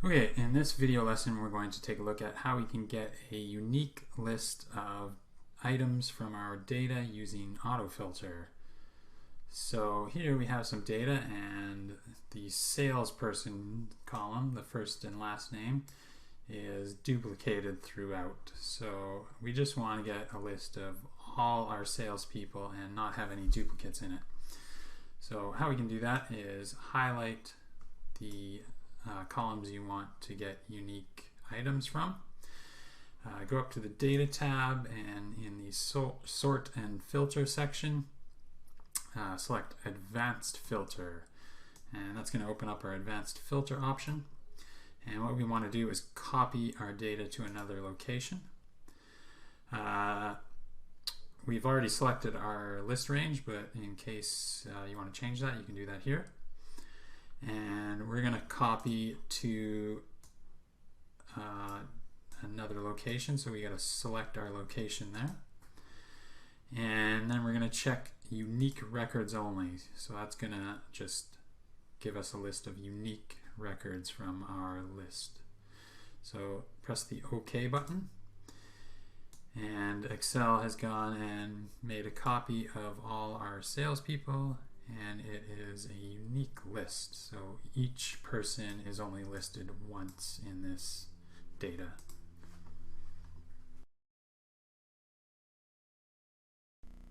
Okay, in this video lesson we're going to take a look at how we can get a unique list of items from our data using autofilter. So here we have some data, and the salesperson column, the first and last name, is duplicated throughout. So we just want to get a list of all our salespeople and not have any duplicates in it. So how we can do that is highlight the columns you want to get unique items from. Go up to the Data tab, and in the Sort and Filter section, select Advanced Filter, and that's going to open up our Advanced Filter option. And what we want to do is copy our data to another location. We've already selected our list range, but in case you want to change that, you can do that here. And we're going to copy to another location, so we got to select our location there. And then we're going to check unique records only. So that's going to just give us a list of unique records from our list. So press the OK button, and Excel has gone and made a copy of all our salespeople, and it is a unique list. So each person is only listed once in this data.